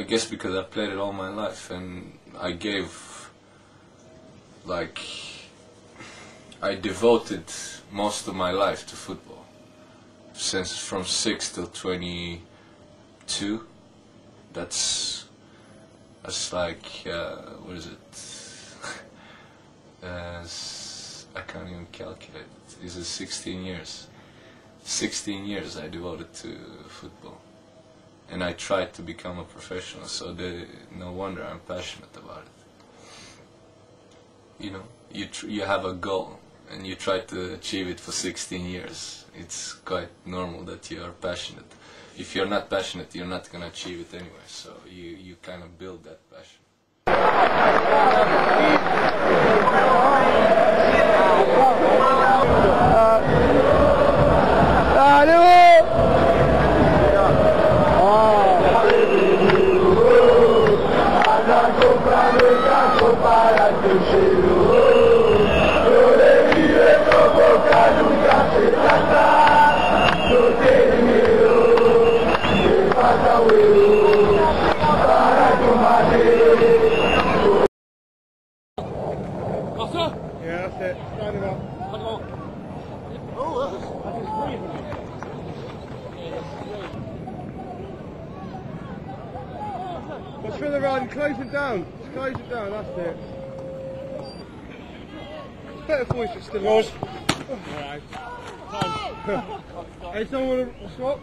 guess because I played it all my life, and I gave, like, I devoted most of my life to football. Since from 6 till 22, that's like, what is it? I can't even calculate. This is 16 years. 16 years I devoted to football. And I tried to become a professional, so no wonder I'm passionate about it. You know, you have a goal, and you try to achieve it for 16 years. It's quite normal that you are passionate. If you're not passionate, you're not going to achieve it anyway, so you kind of build that passion. Yeah, that's it. Stand him up. Let's fill around, close it down. Just close it down, that's it. It's better for you if it's still yours. Alright. Hey, someone want to swap?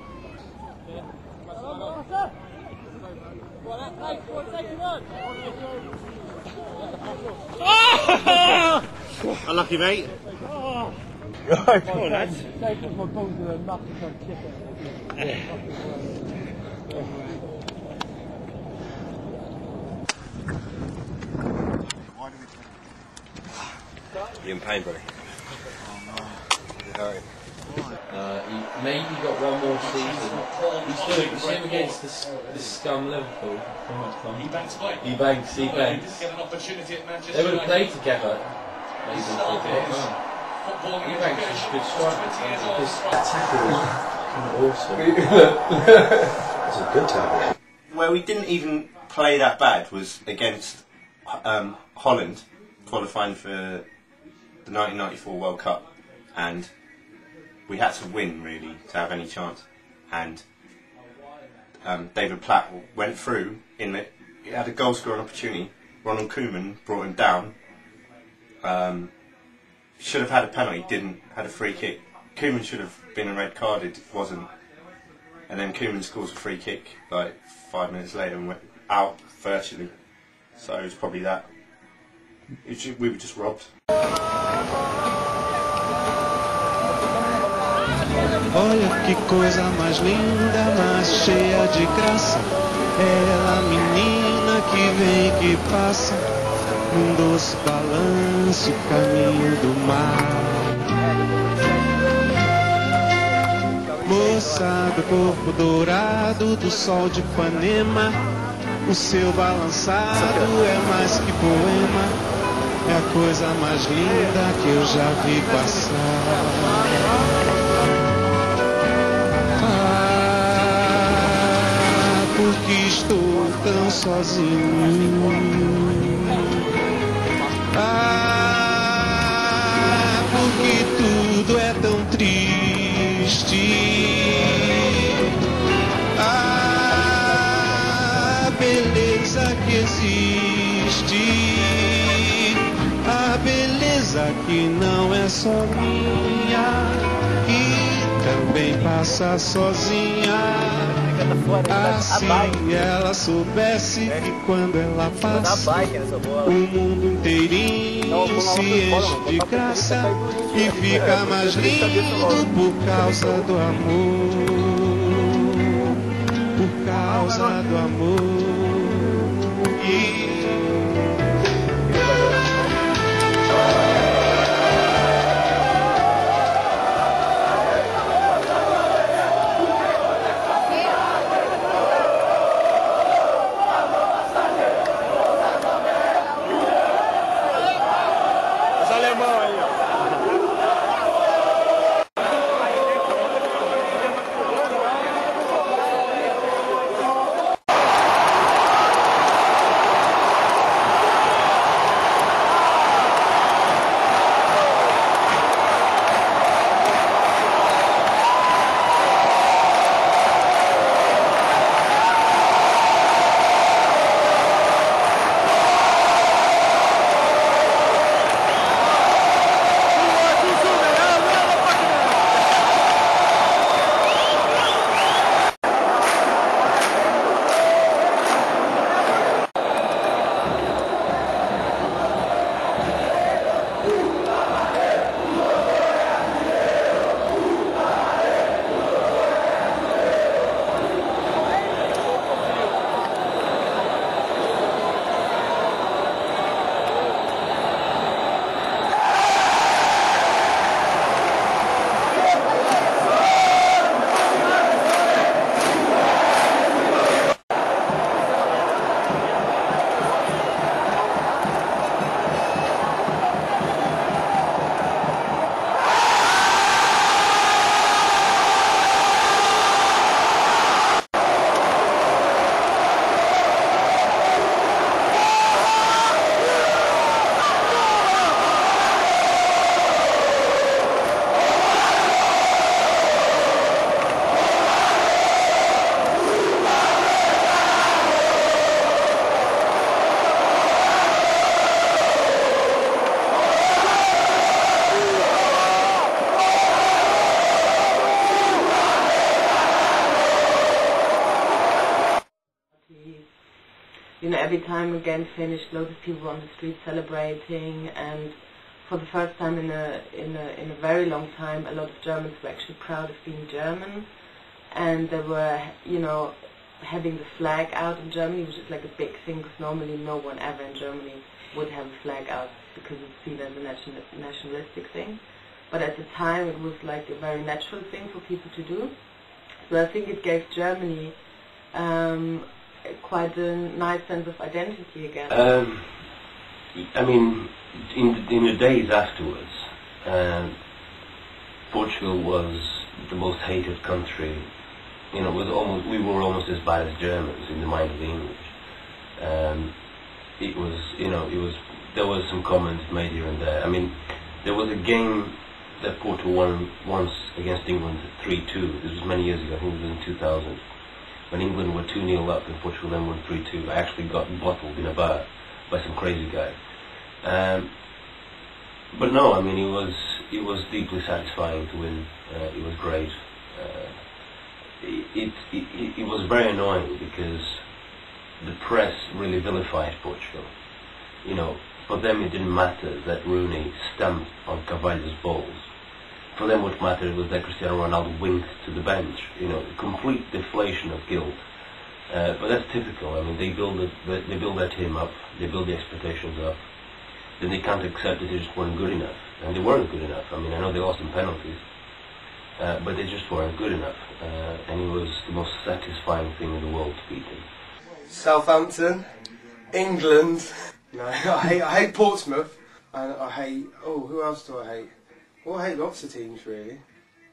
Unlucky, mate. Oh. Come on, lads. You're in pain, buddy. You're He maybe got one more season. He's doing the same against this scum Liverpool. He banks. He banks. They would have played together. Maybe for a bit. He banks is a good striker. His tackle was awesome. It's a good tackle. Where we didn't even play that bad was against Holland, qualifying for the 1994 World Cup, and we had to win really to have any chance. And David Platt went through in it. He had a goal scoring opportunity. Ronald Koeman brought him down. Should have had a penalty, didn't. Had a free kick. Koeman should have been a red carded, wasn't. And then Koeman scores a free kick like 5 minutes later and went out virtually. So it was probably that. We were just robbed. Olha que coisa mais linda, mais cheia de graça. É ela, a menina que vem e que passa, num doce balanço, caminho do mar. Moça do corpo dourado, do sol de Ipanema, o seu balançado é mais que poema, é a coisa mais linda que eu já vi passar. Porque estou tão sozinho. Porque tudo é tão triste. Beleza que existe. A beleza que não é só minha e também passa sozinha. Se ela soubesse que quando ela passa, o mundo inteirinho se enche de graça e fica mais lindo por causa do amor, por causa do amor. you know, every time a game finished, loads of people were on the street celebrating, and for the first time in a very long time, a lot of Germans were actually proud of being German, and they were, you know, having the flag out in Germany, which is like a big thing, because normally no one ever in Germany would have a flag out because it's seen as a nationalistic thing. But at the time, it was like a very natural thing for people to do. So I think it gave Germany quite a nice sense of identity again. I mean, in the days afterwards, Portugal was the most hated country. You know, we were almost as bad as Germans in the mind of the English. It was, you know, there was some comments made here and there. I mean, there was a game that Portugal won once against England 3-2. This was many years ago. I think it was in 2000. When England were 2-0 up and Portugal then won 3-2. I actually got bottled in a bar by some crazy guy. But no, I mean, it was deeply satisfying to win. It was great. It was very annoying because the press really vilified Portugal. You know, for them it didn't matter that Rooney stamped on Carvalho's balls. For them what mattered was that Cristiano Ronaldo winked to the bench. You know, complete deflation of guilt. But that's typical. I mean, they build their team up, they build the expectations up, then they can't accept that they just weren't good enough. And they weren't good enough. I mean, I know they lost in penalties, but they just weren't good enough. And it was the most satisfying thing in the world to beat them. Southampton, England. No, I hate Portsmouth, and I hate. Oh, who else do I hate? Well, I hate lots of teams really.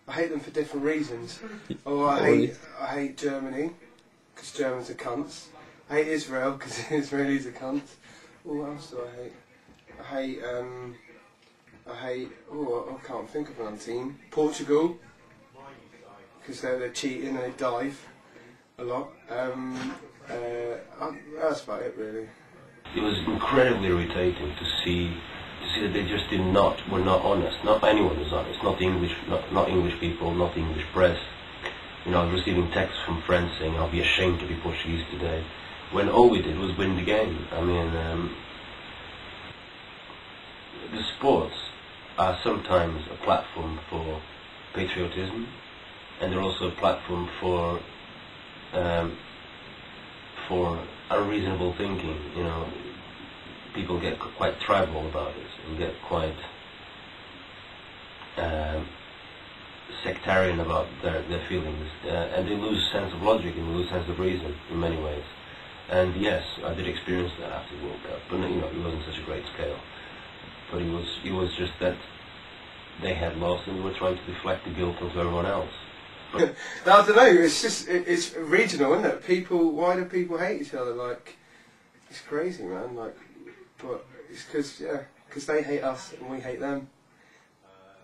I hate them for different reasons. Oh, I hate Germany because Germans are cunts. I hate Israel because Israelis are cunts. Oh, what else do I hate? I hate. Oh, I can't think of another team. Portugal because they're cheating and they dive a lot. That's about it really. It was incredibly irritating to see that they just were not honest. Not anyone was honest. Not English people, not the English press. You know, I was receiving texts from friends saying, "I'll be ashamed to be Portuguese today," when all we did was win the game. I mean, the sports are sometimes a platform for patriotism, and they're also a platform for unreasonable thinking. You know, people get quite tribal about it and get quite sectarian about their feelings, and they lose sense of logic and they lose sense of reason in many ways. And yes, I did experience that after the World Cup, but you know, it wasn't such a great scale. But it was just that they had lost and they were trying to deflect the guilt onto everyone else. I don't know. It's just it's regional, isn't it? People, why do people hate each other? Like, it's crazy, man. Like, but it's because they hate us and we hate them,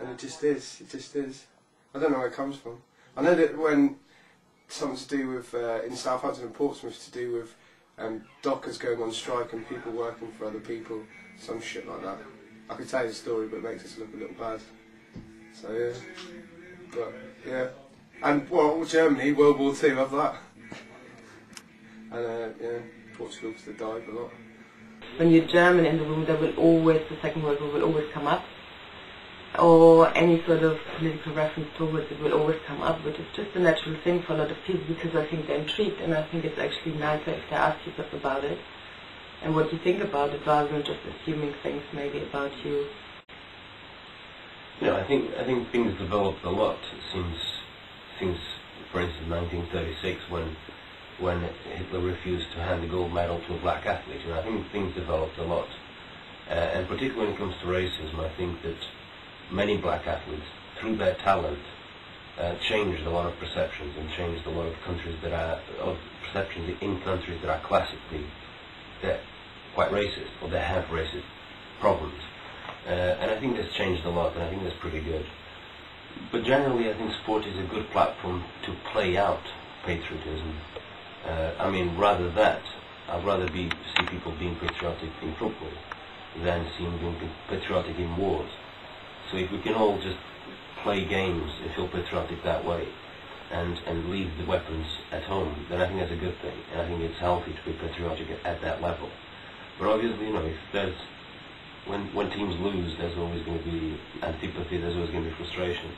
and it just is. It just is. I don't know where it comes from. I know that when something to do with in Southampton and Portsmouth to do with dockers going on strike and people working for other people, some shit like that. I could tell you the story, but it makes us look a little bad. So yeah, but yeah. And well, Germany, World War II, have that. And yeah, Portugal because they died a lot. When you're German in the room, there will always, the Second World War will always come up. Or any sort of political reference towards it will always come up, which is just a natural thing for a lot of people because I think they're intrigued, and I think it's actually nicer if they ask you about it and what you think about it rather than just assuming things maybe about you. You know, I think things developed a lot since, for instance, 1936 when Hitler refused to hand the gold medal to a black athlete. You know, I think things developed a lot, and particularly when it comes to racism, I think that many black athletes, through their talent, changed a lot of perceptions and changed a lot of perceptions in countries that are classically quite racist or that have racist problems. And I think that's changed a lot, and I think that's pretty good. But generally, I think sport is a good platform to play out patriotism. I mean, I'd rather see people being patriotic in football than seeing them being patriotic in wars. So if we can all just play games and feel patriotic that way, and leave the weapons at home, then I think that's a good thing, and I think it's healthy to be patriotic at that level. But obviously, you know, if there's when teams lose, there's always going to be antipathy, there's always going to be frustration.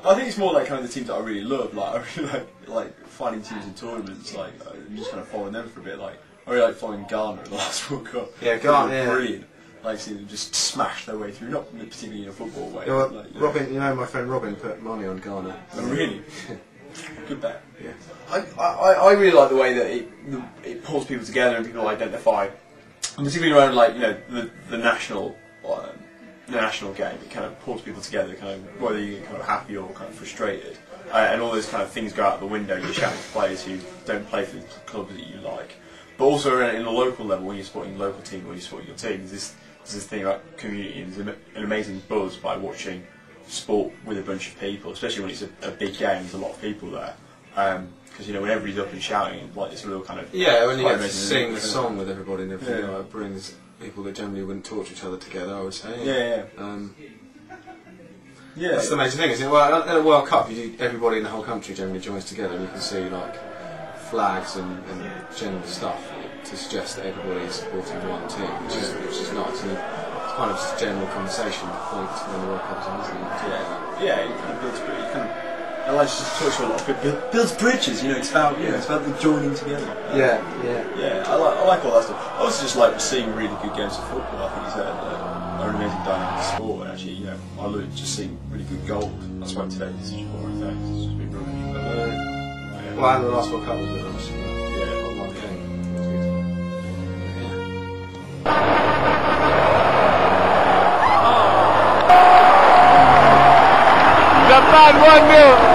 I think it's more like kind of the teams that I really love. Like I really like finding teams in tournaments. Like and just kind of following them for a bit. Like I really like following Ghana in the last World Cup. Yeah, Ghana, yeah. Brilliant. Like seeing them just smash their way through, not particularly in a football way. You know, but like, Robin, you know, my friend Robin put money on Ghana. Oh, really? Good bet. Yeah. I really like the way that it pulls people together and people identify, and particularly around like the national game. It kind of pulls people together, kind of whether you're kind of happy or kind of frustrated, and all those kind of things go out the window. You're shouting to players who don't play for the clubs that you like, but also in the local level when you're supporting your local team or you're supporting your team. There's this thing about community, and there's an amazing buzz by watching sport with a bunch of people, especially when it's a big game. There's a lot of people there. Because you know, when everybody's up and shouting, like it's a real kind of when you get to sing the song with everybody and everything, it brings people that generally wouldn't talk to each other together. I would say. That's the amazing thing, isn't it? Well, at a World Cup, everybody in the whole country generally joins together, and you can see like flags and general stuff to suggest that everybody is supporting one team, which is nice. And it's kind of just a general conversation point when the World Cup is on, isn't it? It kind of builds I like to talk to a lot of people. Builds bridges, you know. It's about them joining together. I like all that stuff. I also just like seeing really good games of football. I think it's an amazing dynamic sport, and actually, you know, I love just seeing really good goals. That's why today is such a boring thing. It's just been brilliant. Well, and the last World Cup was good, obviously. One game. Japan 1-0.